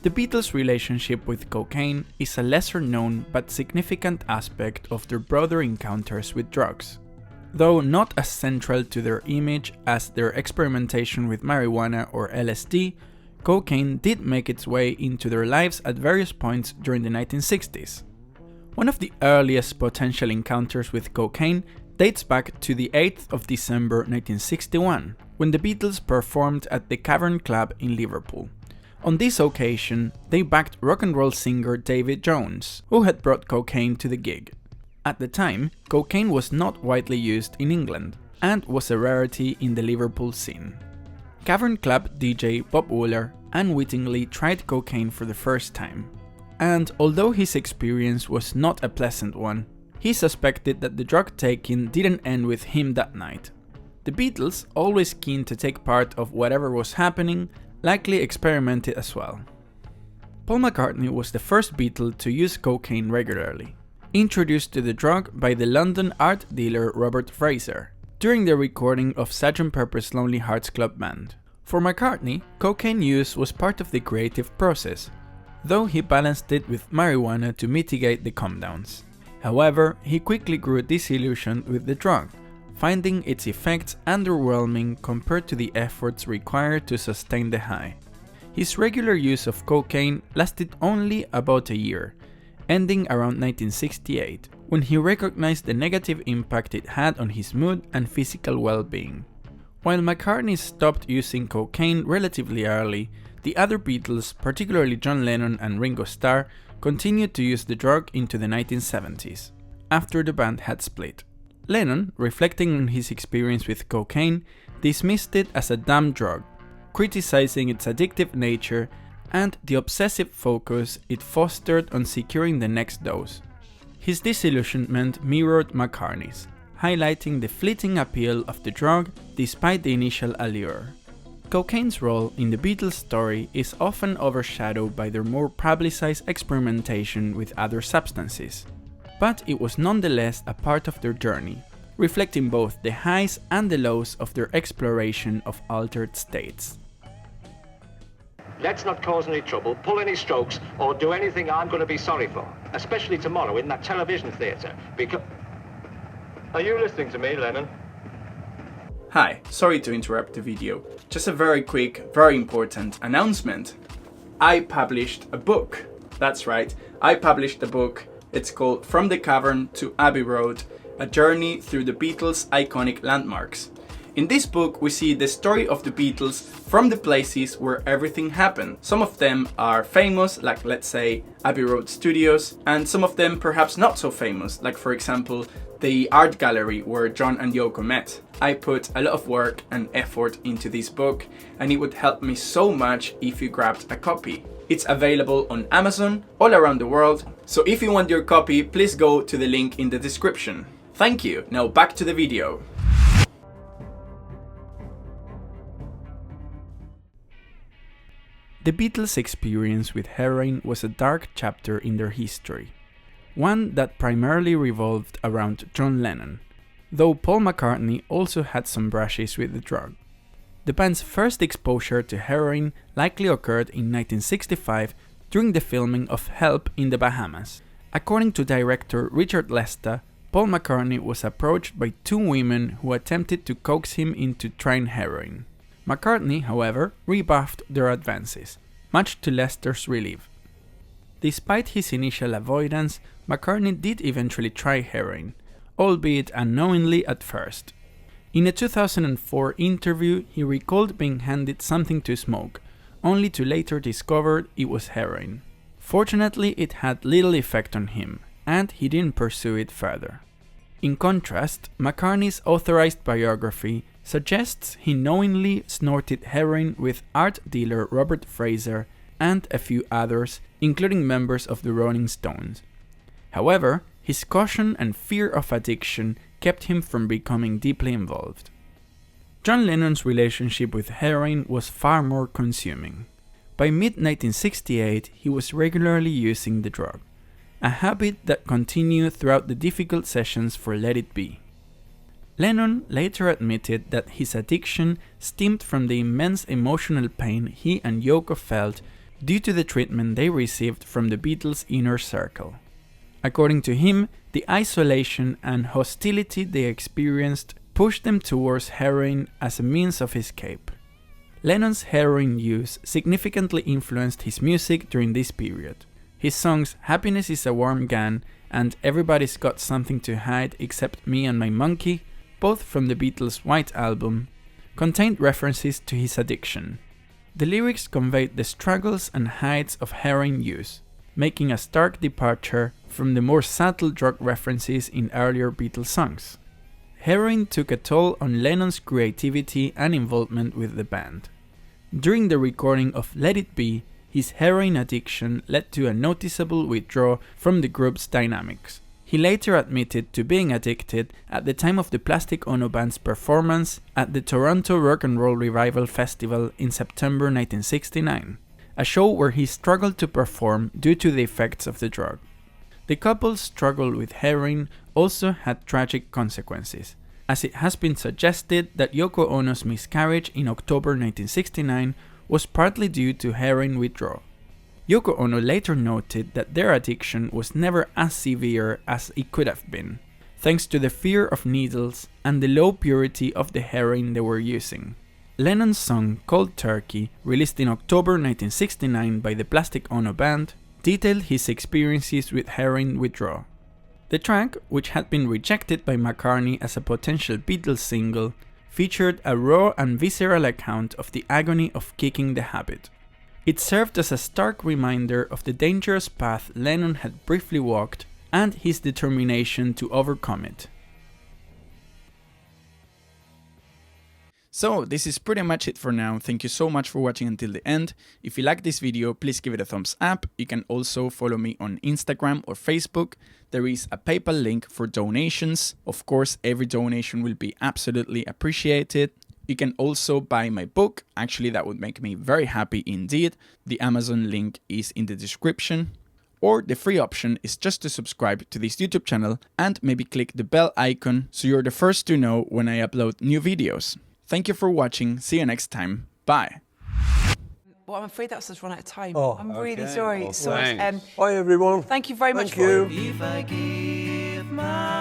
The Beatles' relationship with cocaine is a lesser known but significant aspect of their broader encounters with drugs. Though not as central to their image as their experimentation with marijuana or LSD, cocaine did make its way into their lives at various points during the 1960s. One of the earliest potential encounters with cocaine dates back to the 8th of December 1961, when the Beatles performed at the Cavern Club in Liverpool. On this occasion, they backed rock and roll singer David Jones, who had brought cocaine to the gig. At the time, cocaine was not widely used in England, and was a rarity in the Liverpool scene. Cavern Club DJ Bob Wooler unwittingly tried cocaine for the first time, and although his experience was not a pleasant one, he suspected that the drug taking didn't end with him that night. The Beatles, always keen to take part of whatever was happening, likely experimented as well. Paul McCartney was the first Beatle to use cocaine regularly, introduced to the drug by the London art dealer Robert Fraser, during the recording of Sgt. Pepper's Lonely Hearts Club Band. For McCartney, cocaine use was part of the creative process, though he balanced it with marijuana to mitigate the come-downs. However, he quickly grew disillusioned with the drug, finding its effects underwhelming compared to the efforts required to sustain the high. His regular use of cocaine lasted only about a year, ending around 1968, when he recognized the negative impact it had on his mood and physical well-being. While McCartney stopped using cocaine relatively early, the other Beatles, particularly John Lennon and Ringo Starr, continued to use the drug into the 1970s, after the band had split. Lennon, reflecting on his experience with cocaine, dismissed it as a dumb drug, criticizing its addictive nature and the obsessive focus it fostered on securing the next dose. His disillusionment mirrored McCartney's, highlighting the fleeting appeal of the drug despite the initial allure. Cocaine's role in the Beatles' story is often overshadowed by their more publicized experimentation with other substances, but it was nonetheless a part of their journey, reflecting both the highs and the lows of their exploration of altered states. Let's not cause any trouble, pull any strokes, or do anything I'm going to be sorry for, especially tomorrow in that television theatre, because... Are you listening to me, Lennon? Hi, sorry to interrupt the video. Just a very quick, very important announcement. I published a book. That's right, I published a book. It's called From the Cavern to Abbey Road, a journey through the Beatles' iconic landmarks. In this book, we see the story of the Beatles from the places where everything happened. Some of them are famous, like let's say Abbey Road Studios, and some of them perhaps not so famous, like for example the art gallery where John and Yoko met. I put a lot of work and effort into this book, and it would help me so much if you grabbed a copy. It's available on Amazon all around the world, so if you want your copy, please go to the link in the description. Thank you, now back to the video. The Beatles' experience with heroin was a dark chapter in their history, one that primarily revolved around John Lennon, though Paul McCartney also had some brushes with the drug. The band's first exposure to heroin likely occurred in 1965 during the filming of Help in the Bahamas. According to director Richard Lesta, Paul McCartney was approached by two women who attempted to coax him into trying heroin. McCartney, however, rebuffed their advances, much to Lester's relief. Despite his initial avoidance, McCartney did eventually try heroin, albeit unknowingly at first. In a 2004 interview, he recalled being handed something to smoke, only to later discover it was heroin. Fortunately, it had little effect on him, and he didn't pursue it further. In contrast, McCartney's authorized biography suggests he knowingly snorted heroin with art dealer Robert Fraser and a few others, including members of the Rolling Stones. However, his caution and fear of addiction kept him from becoming deeply involved. John Lennon's relationship with heroin was far more consuming. By mid-1968, he was regularly using the drug, a habit that continued throughout the difficult sessions for Let It Be. Lennon later admitted that his addiction stemmed from the immense emotional pain he and Yoko felt due to the treatment they received from the Beatles' inner circle. According to him, the isolation and hostility they experienced pushed them towards heroin as a means of escape. Lennon's heroin use significantly influenced his music during this period. His songs Happiness is a Warm Gun and Everybody's Got Something to Hide Except Me and My Monkey, both from the Beatles' White Album, contained references to his addiction. The lyrics conveyed the struggles and heights of heroin use, making a stark departure from the more subtle drug references in earlier Beatles songs. Heroin took a toll on Lennon's creativity and involvement with the band. During the recording of Let It Be, his heroin addiction led to a noticeable withdrawal from the group's dynamics. He later admitted to being addicted at the time of the Plastic Ono Band's performance at the Toronto Rock and Roll Revival Festival in September 1969, a show where he struggled to perform due to the effects of the drug. The couple's struggle with heroin also had tragic consequences, as it has been suggested that Yoko Ono's miscarriage in October 1969 was partly due to heroin withdrawal. Yoko Ono later noted that their addiction was never as severe as it could have been, thanks to the fear of needles and the low purity of the heroin they were using. Lennon's song Cold Turkey, released in October 1969 by the Plastic Ono Band, detailed his experiences with heroin withdrawal. The track, which had been rejected by McCartney as a potential Beatles single, featured a raw and visceral account of the agony of kicking the habit. It served as a stark reminder of the dangerous path Lennon had briefly walked and his determination to overcome it. So this is pretty much it for now. Thank you so much for watching until the end. If you like this video, please give it a thumbs up. You can also follow me on Instagram or Facebook. There is a PayPal link for donations. Of course, every donation will be absolutely appreciated. You can also buy my book. Actually, that would make me very happy indeed. The Amazon link is in the description. Or the free option is just to subscribe to this YouTube channel and maybe click the bell icon so you're the first to know when I upload new videos. Thank you for watching. See you next time. Bye. Well, I'm afraid that's us run out of time. Oh, I'm really okay. sorry. Oh, Bye, Bye, everyone. thank you very much. Thank you. If I give my